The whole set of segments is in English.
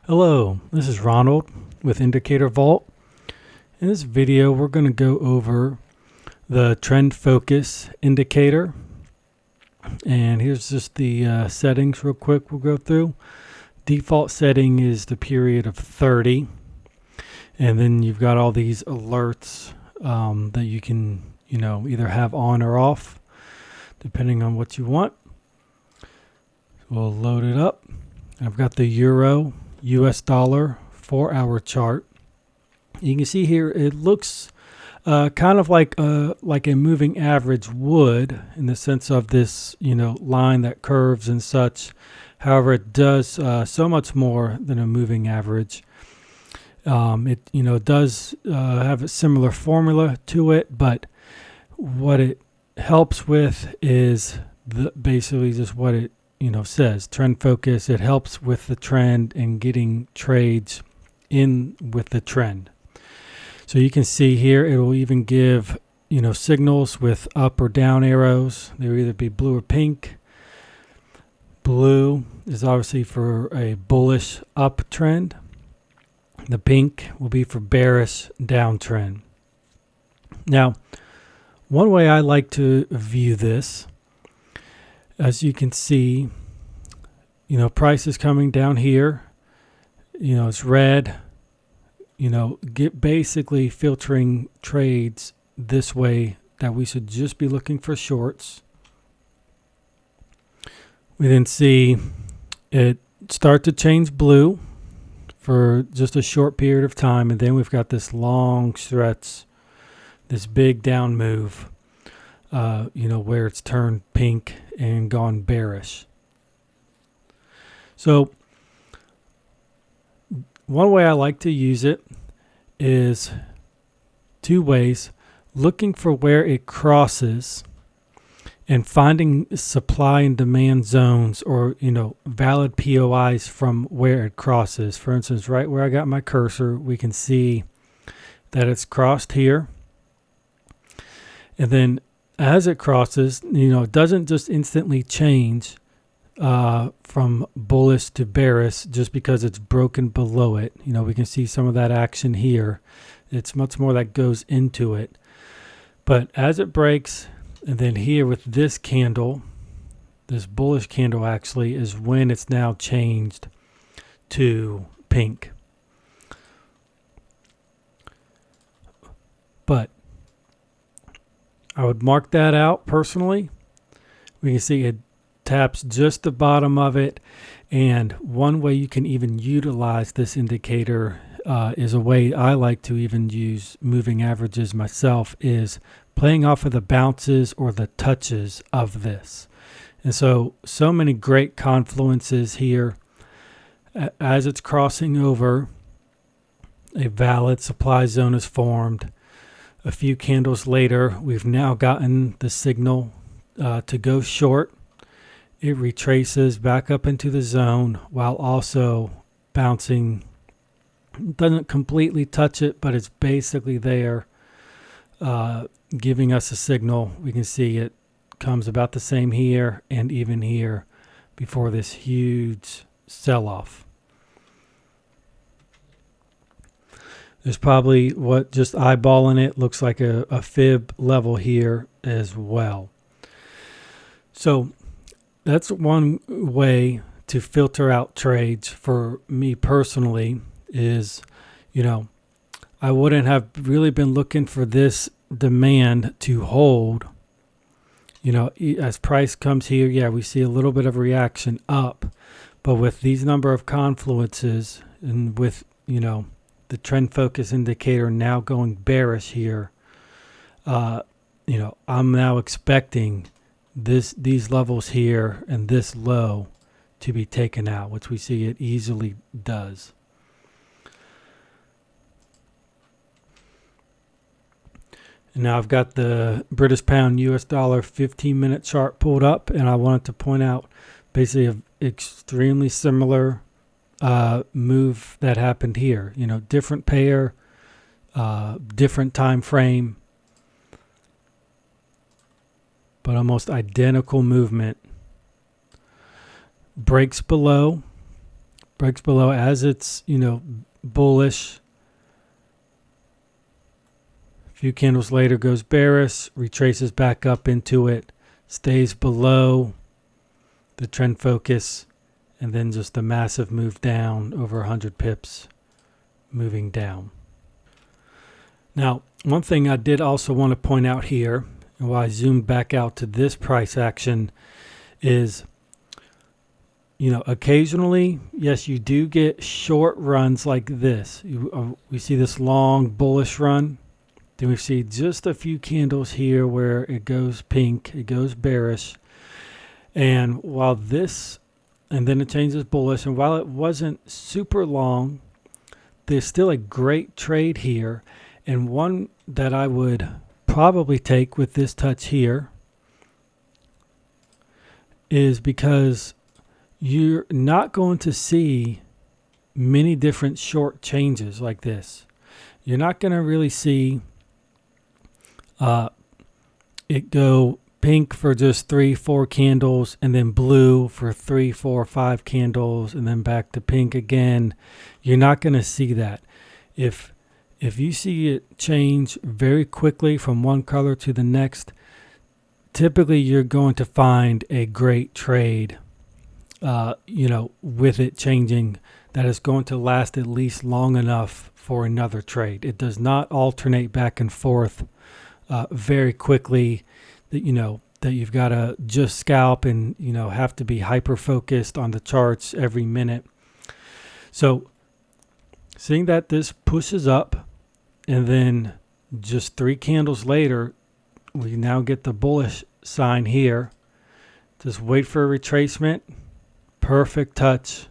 Hello, this is Ronald with Indicator Vault. In this video, we're going to go over the trend focus indicator. And here's just the settings real quick we'll go through. Default setting is the period of 30. And then you've got all these alerts that you can, either have on or off, depending on what you want. We'll load it up. I've got the Euro US dollar 4-hour chart. You can see here it looks kind of like a moving average would, in the sense of this line that curves and such. However, it does so much more than a moving average. It does have a similar formula to it, but what it helps with is basically just what it says, trend focus. It helps with the trend and getting trades in with the trend. So you can see here, it will even give, signals with up or down arrows. They will either be blue or pink. Blue is obviously for a bullish uptrend. The pink will be for bearish downtrend. Now, one way I like to view this, as you can see, price is coming down here. It's red. Get basically filtering trades this way, that we should just be looking for shorts. We then see it start to change blue for just a short period of time, and then we've got this long stretch, this big down move, where it's turned pink and gone bearish. So one way I like to use it is two ways: looking for where it crosses and finding supply and demand zones, or valid POIs from where it crosses. For instance, right where I got my cursor, we can see that it's crossed here. And then as it crosses, it doesn't just instantly change from bullish to bearish just because it's broken below it. We can see some of that action here. It's much more that goes into it. But as it breaks, and then here with this candle, this bullish candle actually, is when it's now changed to pink. But I would mark that out personally. We can see it taps just the bottom of it. And one way you can even utilize this indicator is a way I like to even use moving averages myself, is playing off of the bounces or the touches of this. And so many great confluences here. As it's crossing over, a valid supply zone is formed. A few candles later, we've now gotten the signal to go short. It retraces back up into the zone while also bouncing. It doesn't completely touch it, but it's basically there, giving us a signal. We can see it comes about the same here and even here before this huge sell-off. There's probably, just eyeballing it, looks like a fib level here as well. So that's one way to filter out trades for me personally, is, I wouldn't have really been looking for this demand to hold. As price comes here, yeah, we see a little bit of reaction up, but with these number of confluences, and with, the trend focus indicator now going bearish here, I'm now expecting these levels here and this low to be taken out, which we see it easily does. And now I've got the British pound US dollar 15-minute chart pulled up, and I wanted to point out basically an extremely similar move that happened here. Different pair, different time frame, but almost identical movement. Breaks below, breaks below as it's, bullish. A few candles later goes bearish, retraces back up into it, stays below the trend focus, and then just a massive move down over 100 pips, moving down. Now, one thing I did also want to point out here, and why I zoomed back out to this price action, is occasionally, yes, you do get short runs like this. We see this long bullish run. Then we see just a few candles here where it goes pink, it goes bearish. And then it changes bullish. And while it wasn't super long, there's still a great trade here. And one that I would probably take with this touch here is because you're not going to see many different short changes like this. You're not going to really see it go pink for just 3-4 candles, and then blue for 3-4-5 candles, and then back to pink again. You're not going to see that. If you see it change very quickly from one color to the next, typically you're going to find a great trade with it changing that is going to last at least long enough for another trade. It does not alternate back and forth very quickly that you've got to just scalp and have to be hyper focused on the charts every minute. So seeing that this pushes up, and then just 3 candles later we now get the bullish sign here. Just wait for a retracement. Perfect touch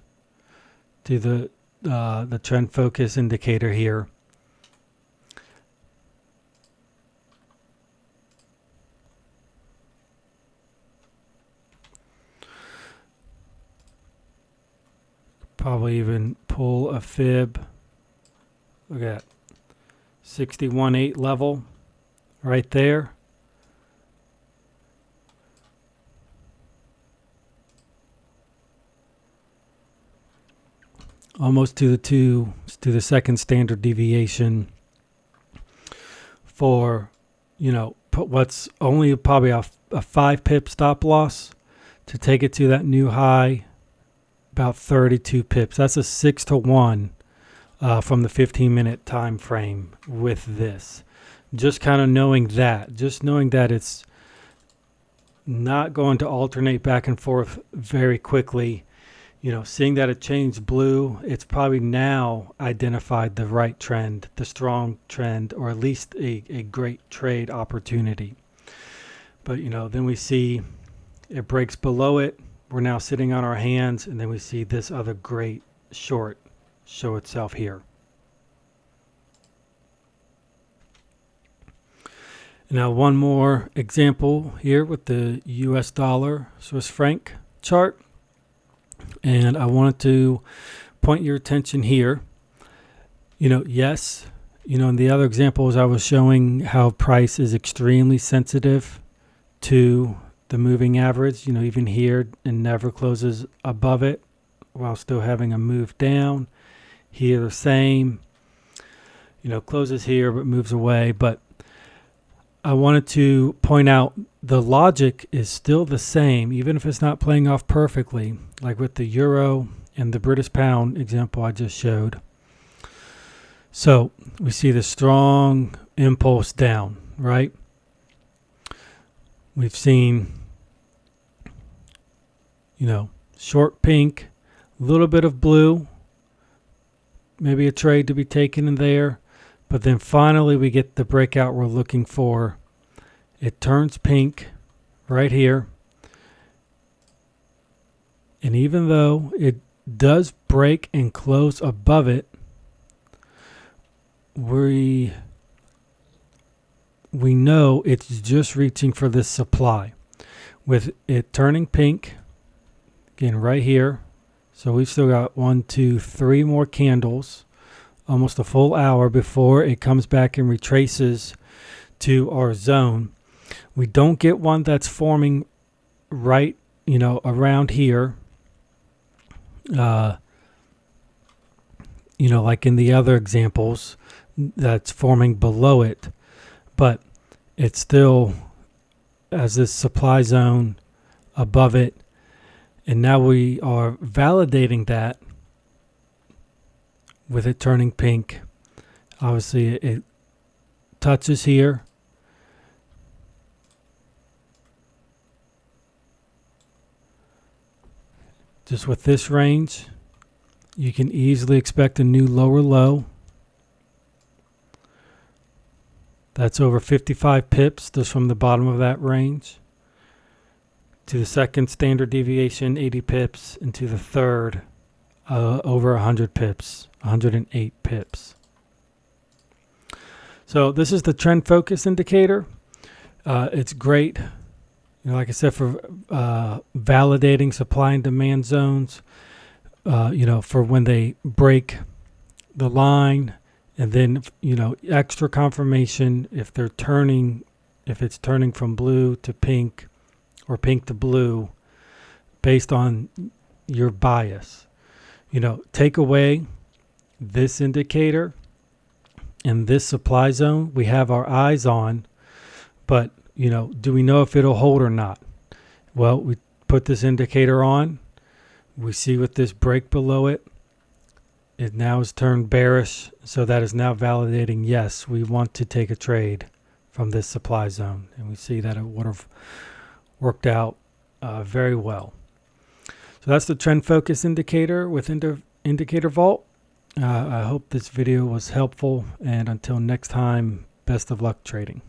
to the trend focus indicator here. Probably even pull a fib. Look at that. 61.8 level right there. Almost to the second standard deviation for what's only probably a 5 pip stop loss to take it to that new high, about 32 pips. That's a 6-to-1 from the 15-minute time frame with this. Just kind of knowing that it's not going to alternate back and forth very quickly. Seeing that it changed blue, it's probably now identified the right trend, the strong trend, or at least a great trade opportunity. But, then we see it breaks below it. We're now sitting on our hands, and then we see this other great short show itself here. Now, one more example here with the US dollar Swiss franc chart. And I wanted to point your attention here. Yes, in the other examples I was showing how price is extremely sensitive to the moving average. Even here, it never closes above it while still having a move down. Here the same, closes here but moves away. But I wanted to point out the logic is still the same, even if it's not playing off perfectly, like with the euro and the British pound example I just showed. So we see the strong impulse down, right? We've seen, short pink, a little bit of blue, maybe a trade to be taken in there. But then finally we get the breakout we're looking for. It turns pink right here. And even though it does break and close above it, we know it's just reaching for this supply. With it turning pink, again right here. So we've still got 1, 2, 3 more candles. Almost a full hour before it comes back and retraces to our zone. We don't get one that's forming right, around here. like in the other examples, that's forming below it, but it still has this supply zone above it. And now we are validating that with it turning pink. Obviously it touches here. Just with this range, you can easily expect a new lower low. That's over 55 pips just from the bottom of that range. To the second standard deviation, 80 pips, and to the third, over 100 pips, 108 pips. So this is the trend focus indicator. It's great, like I said, for validating supply and demand zones, for when they break the line, and then, extra confirmation if it's turning from blue to pink or pink to blue based on your bias. Take away this indicator and this supply zone we have our eyes on, but do we know if it'll hold or not? Well, we put this indicator on, we see with this break below it, it now is turned bearish, so that is now validating, yes, we want to take a trade from this supply zone, and we see that it would have worked out very well. So that's the trend focus indicator with Indicator Vault. I hope this video was helpful, and until next time, best of luck trading.